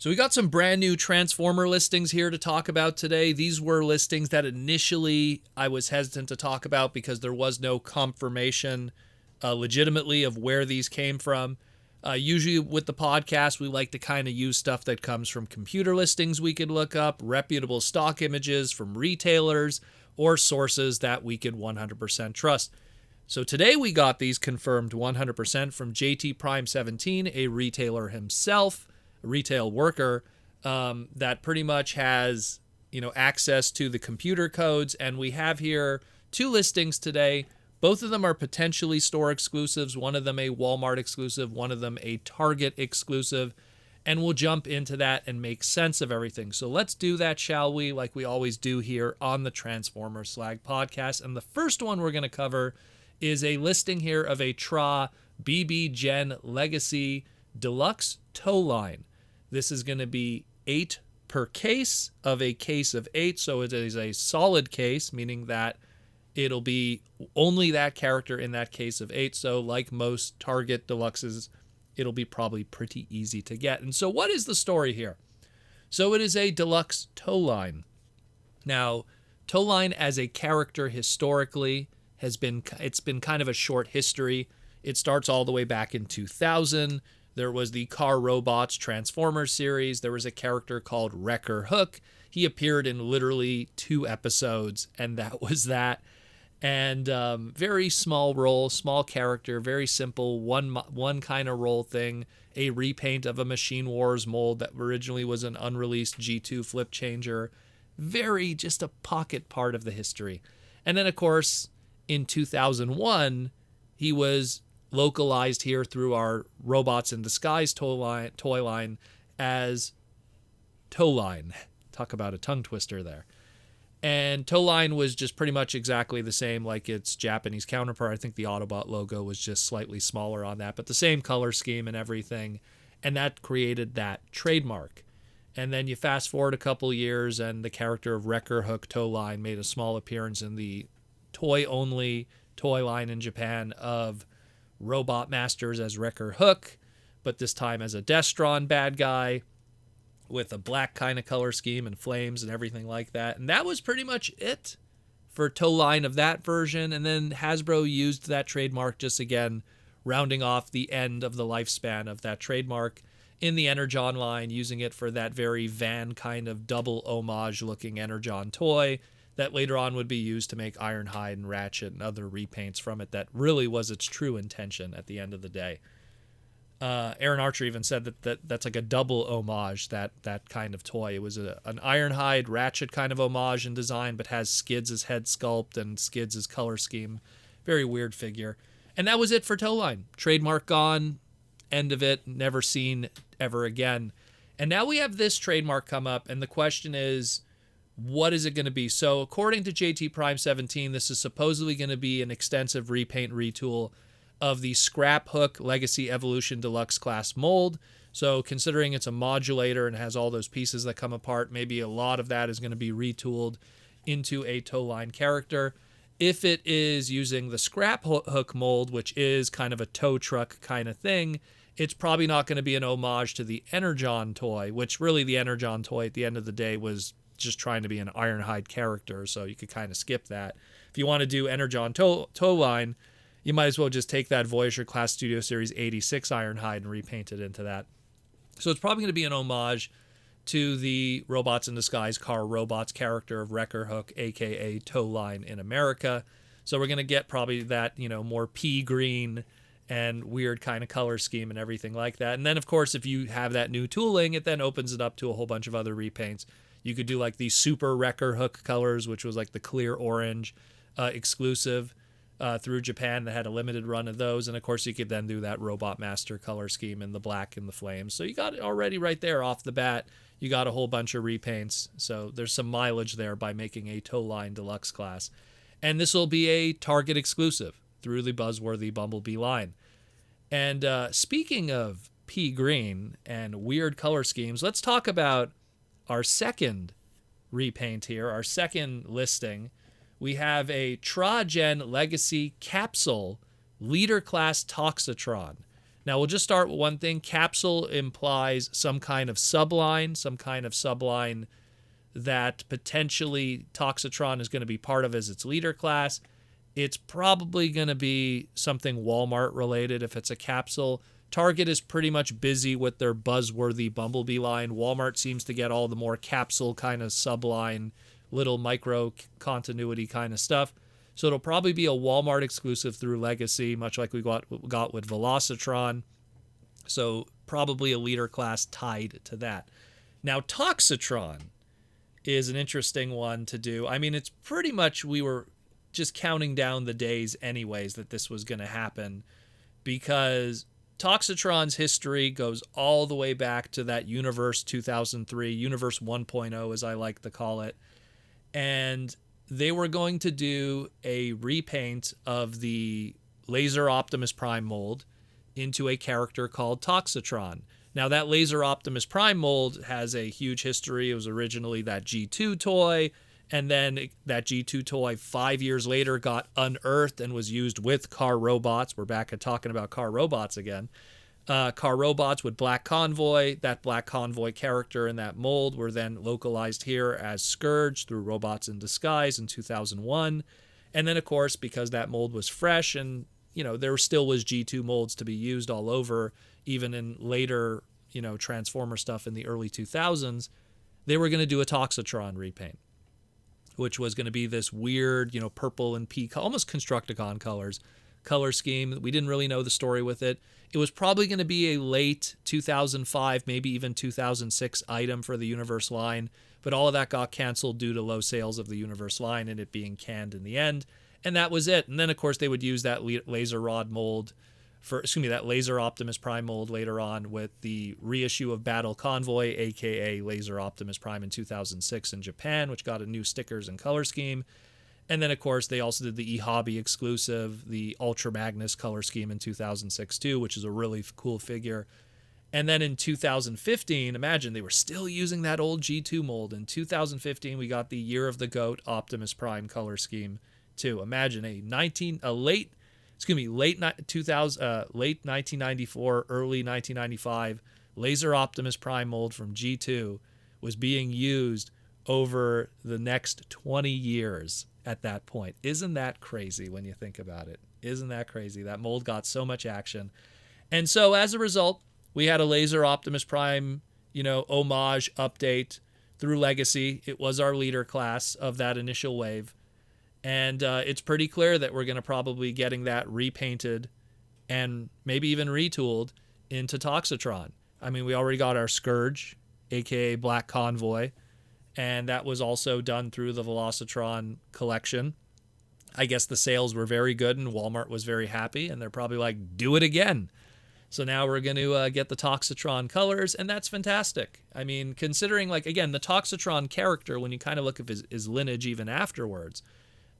So we got some brand new Transformer listings here to talk about today. These were listings that initially I was hesitant to talk about because there was no confirmation legitimately of where these came from. Usually with the podcast, we like to kind of use stuff that comes from computer listings we could look up, reputable stock images from retailers, or sources that we could 100% trust. So today we got these confirmed 100% from JT Prime 17, a retailer himself, a retail worker that pretty much has, access to the computer codes. And we have here two listings today. Both of them are potentially store exclusives. One of them a Walmart exclusive, one of them a Target exclusive. And we'll jump into that and make sense of everything. So let's do that, shall we? Like we always do here on the Transformer Slag podcast. And the first one we're going to cover is a listing here of a TRA BB Gen Legacy Deluxe TowLine. This is going to be 8 per case of a case of 8. So it is a solid case, meaning that it'll be only that character in that case of 8. So like most Target Deluxes, it'll be probably pretty easy to get. And so what is the story here? So it is a Deluxe TowLine. Now, TowLine as a character historically it's been kind of a short history. It starts all the way back in 2000. There was the Car Robots Transformers series. There was a character called Wrecker Hook. He appeared in literally 2 episodes, and that was that. And very small role, small character, very simple, one kind of role thing. A repaint of a Machine Wars mold that originally was an unreleased G2 flip changer. Very just a pocket part of the history. And then, of course, in 2001, he was localized here through our Robots in Disguise toy line as TowLine. Talk about a tongue twister there. And TowLine was just pretty much exactly the same like its Japanese counterpart. I think the Autobot logo was just slightly smaller on that, but the same color scheme and everything. And that created that trademark. And then you fast forward a couple years and the character of Wrecker Hook TowLine made a small appearance in the toy-only toy line in Japan of Robot Masters as Wrecker Hook, but this time as a Destron bad guy with a black kind of color scheme and flames and everything like that. And that was pretty much it for TowLine of that version. And then Hasbro used that trademark just again, rounding off the end of the lifespan of that trademark in the Energon line, using it for that very van kind of double homage looking Energon toy that later on would be used to make Ironhide and Ratchet and other repaints from it that really was its true intention at the end of the day. Aaron Archer even said that's like a double homage, that kind of toy. It was an Ironhide Ratchet kind of homage in design, but has Skids as head sculpt and Skids as color scheme. Very weird figure. And that was it for TowLine. Trademark gone, end of it, never seen ever again. And now we have this trademark come up, and the question is, what is it going to be? So according to JT Prime 17, this is supposedly going to be an extensive repaint retool of the Scrap Hook Legacy Evolution Deluxe class mold. So considering it's a modulator and has all those pieces that come apart, maybe a lot of that is going to be retooled into a TowLine character. If it is using the Scrap Hook mold, which is kind of a tow truck kind of thing, it's probably not going to be an homage to the Energon toy, which really the Energon toy at the end of the day was just trying to be an Ironhide character, so you could kind of skip that. If you want to do Energon TowLine, you might as well just take that Voyager Class Studio Series 86 Ironhide and repaint it into that. So it's probably going to be an homage to the Robots in Disguise Car Robots character of Wrecker Hook, aka TowLine in America. So we're going to get probably that, more pea green and weird kind of color scheme and everything like that. And then, of course, if you have that new tooling, it then opens it up to a whole bunch of other repaints. You could do like the Super Wrecker Hook colors, which was like the clear orange exclusive through Japan that had a limited run of those. And of course, you could then do that Robot Master color scheme in the black and the flames. So you got it already right there off the bat. You got a whole bunch of repaints. So there's some mileage there by making a TowLine Deluxe class. And this will be a Target exclusive through the Buzzworthy Bumblebee line. And speaking of pea green and weird color schemes, let's talk about our second repaint here, our second listing. We have a TRA Gen Legacy Capsule Leader Class Toxitron. Now, we'll just start with one thing. Capsule implies some kind of subline that potentially Toxitron is going to be part of as its leader class. It's probably going to be something Walmart related if it's a capsule. Target is pretty much busy with their Buzzworthy Bumblebee line. Walmart seems to get all the more capsule kind of subline, little micro continuity kind of stuff. So it'll probably be a Walmart exclusive through Legacy, much like we got with Velocitron. So probably a leader class tied to that. Now, Toxitron is an interesting one to do. I mean, it's pretty much, we were just counting down the days anyways that this was going to happen, because Toxitron's history goes all the way back to that Universe 2003, Universe 1.0 as I like to call it. And they were going to do a repaint of the Laser Optimus Prime mold into a character called Toxitron. Now, that Laser Optimus Prime mold has a huge history. It was originally that G2 toy, and then that G2 toy 5 years later got unearthed and was used with car robots. We're back at talking about car robots again. Car robots with Black Convoy. That Black Convoy character in that mold were then localized here as Scourge through Robots in Disguise in 2001. And then, of course, because that mold was fresh and, there still was G2 molds to be used all over, even in later, Transformer stuff in the early 2000s, they were going to do a Toxitron repaint, which was going to be this weird, purple and pea, almost Constructicon color scheme. We didn't really know the story with it. It was probably going to be a late 2005, maybe even 2006 item for the Universe line, but all of that got canceled due to low sales of the Universe line and it being canned in the end. And that was it. And then, of course, they would use that laser rod mold that Laser Optimus Prime mold later on with the reissue of Battle Convoy, aka Laser Optimus Prime in 2006 in Japan, which got a new stickers and color scheme. And then, of course, they also did the eHobby exclusive, the Ultra Magnus color scheme in 2006 too, which is a really cool figure. And then in 2015, imagine they were still using that old G2 mold. In 2015, we got the Year of the Goat Optimus Prime color scheme too. Imagine late 1994, early 1995 Laser Optimus Prime mold from G2 was being used over the next 20 years at that point. Isn't that crazy when you think about it? Isn't that crazy? That mold got so much action. And so as a result, we had a Laser Optimus Prime, homage update through Legacy. It was our leader class of that initial wave. And it's pretty clear that we're going to probably be getting that repainted and maybe even retooled into Toxitron. I mean, we already got our Scourge, aka Black Convoy, and that was also done through the Velocitron collection. I guess the sales were very good and Walmart was very happy, and they're probably like, do it again. So now we're going to get the Toxitron colors, and that's fantastic. I mean, considering, again, the Toxitron character, when you kind of look at his lineage even afterwards,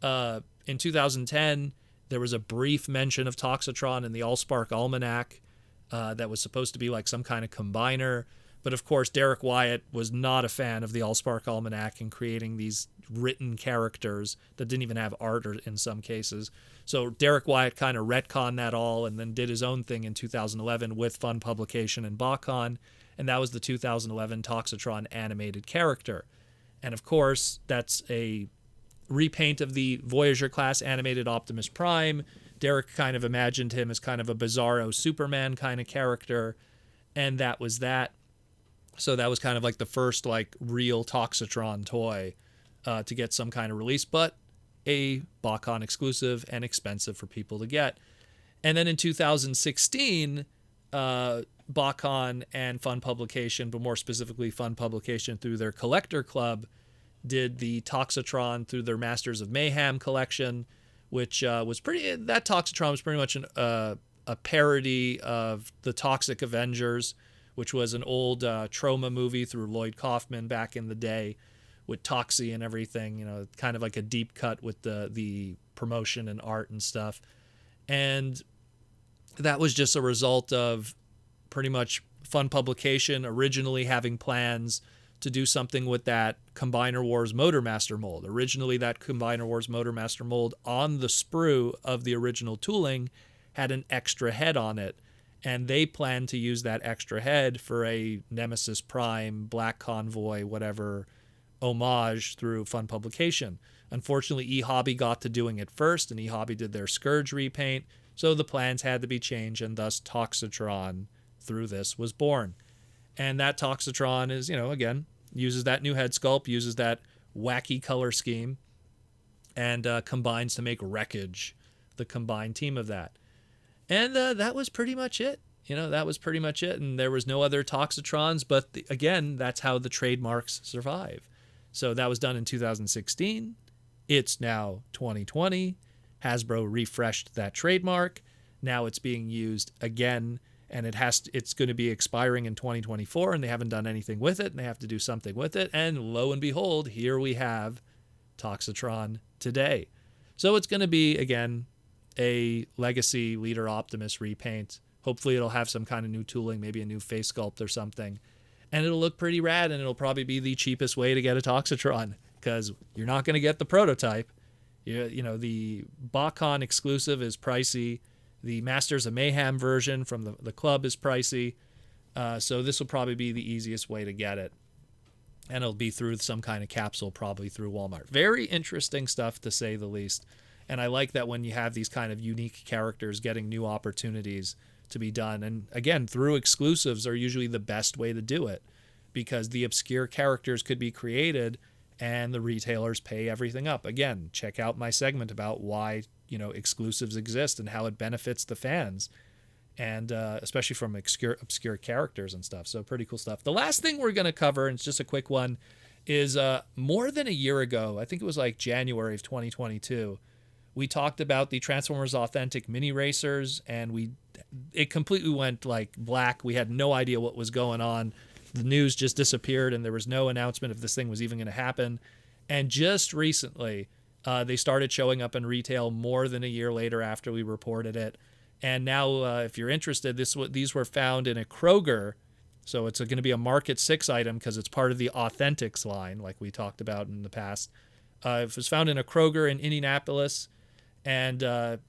in 2010, there was a brief mention of Toxitron in the Allspark Almanac that was supposed to be like some kind of combiner. But of course, Derek Wyatt was not a fan of the Allspark Almanac and creating these written characters that didn't even have art in some cases. So Derek Wyatt kind of retconned that all and then did his own thing in 2011 with Fun Publication and Bakon. And that was the 2011 Toxitron animated character. And of course, that's a repaint of the Voyager class animated Optimus Prime. Derek kind of imagined him as kind of a bizarro Superman kind of character, and that was that. So that was kind of like the first real Toxitron toy to get some kind of release, but a Bakon exclusive and expensive for people to get. And then in 2016, Bakon and Fun Publication, but more specifically Fun Publication through their Collector Club, did the Toxitron through their Masters of Mayhem collection, which was that Toxitron was pretty much a parody of the Toxic Avengers, which was an old Troma movie through Lloyd Kaufman back in the day with Toxie and everything, kind of like a deep cut with the promotion and art and stuff. And that was just a result of pretty much Fun Publication originally having plans to do something with that Combiner Wars Motormaster mold. Originally, that Combiner Wars Motormaster mold on the sprue of the original tooling had an extra head on it. And they plan to use that extra head for a Nemesis Prime, Black Convoy, whatever homage through Fun Publication. Unfortunately, eHobby got to doing it first, and eHobby did their Scourge repaint, so the plans had to be changed, and thus Toxitron through this was born. And that Toxitron is, again, uses that new head sculpt, uses that wacky color scheme, and combines to make Wreckage, the combined team of that. And that was pretty much it. That was pretty much it. And there was no other Toxitrons, but again, that's how the trademarks survive. So that was done in 2016. It's now 2020. Hasbro refreshed that trademark. Now it's being used again, and it's going to be expiring in 2024, and they haven't done anything with it, and they have to do something with it. And lo and behold, here we have Toxitron today. So it's going to be, again, a Legacy Leader Optimus repaint. Hopefully it'll have some kind of new tooling, maybe a new face sculpt or something. And it'll look pretty rad, and it'll probably be the cheapest way to get a Toxitron, because you're not going to get the prototype. The BotCon exclusive is pricey. The Masters of Mayhem version from the club is pricey. So this will probably be the easiest way to get it. And it'll be through some kind of capsule, probably through Walmart. Very interesting stuff, to say the least. And I like that when you have these kind of unique characters getting new opportunities to be done. And again, through exclusives are usually the best way to do it, because the obscure characters could be created and the retailers pay everything up. Again, check out my segment about why, exclusives exist and how it benefits the fans, and especially from obscure characters and stuff. So pretty cool stuff. The last thing we're going to cover, and it's just a quick one, is more than a year ago, I think it was like January of 2022, we talked about the Transformers Authentic mini racers, and it completely went like black. We had no idea what was going on. The news just disappeared, and there was no announcement if this thing was even going to happen. And just recently, they started showing up in retail more than a year later after we reported it. And now, if you're interested, these were found in a Kroger. So it's going to be a Market 6 item because it's part of the Authentics line, like we talked about in the past. It was found in a Kroger in Indianapolis. And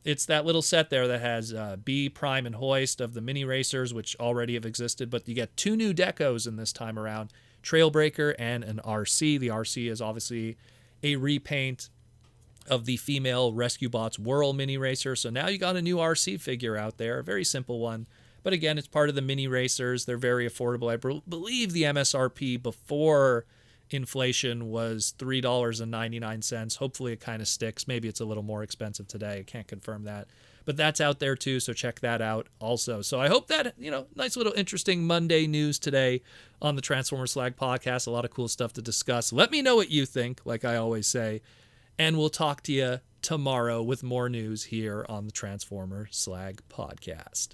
it's that little set there that has B, Prime, and Hoist of the mini racers, which already have existed. But you get 2 new decos in this time around, Trailbreaker and an RC. The RC is obviously a repaint of the female Rescue Bots Whirl mini racer. So now you got a new RC figure out there, a very simple one. But again, it's part of the mini racers. They're very affordable. I believe the MSRP before inflation was $3.99. Hopefully it kind of sticks. Maybe it's a little more expensive today. I can't confirm that. But that's out there too, so check that out also. So I hope that, nice little interesting Monday news today on the Transformers Slag podcast. A lot of cool stuff to discuss. Let me know what you think, like I always say. And we'll talk to you tomorrow with more news here on the Transformer Slag podcast.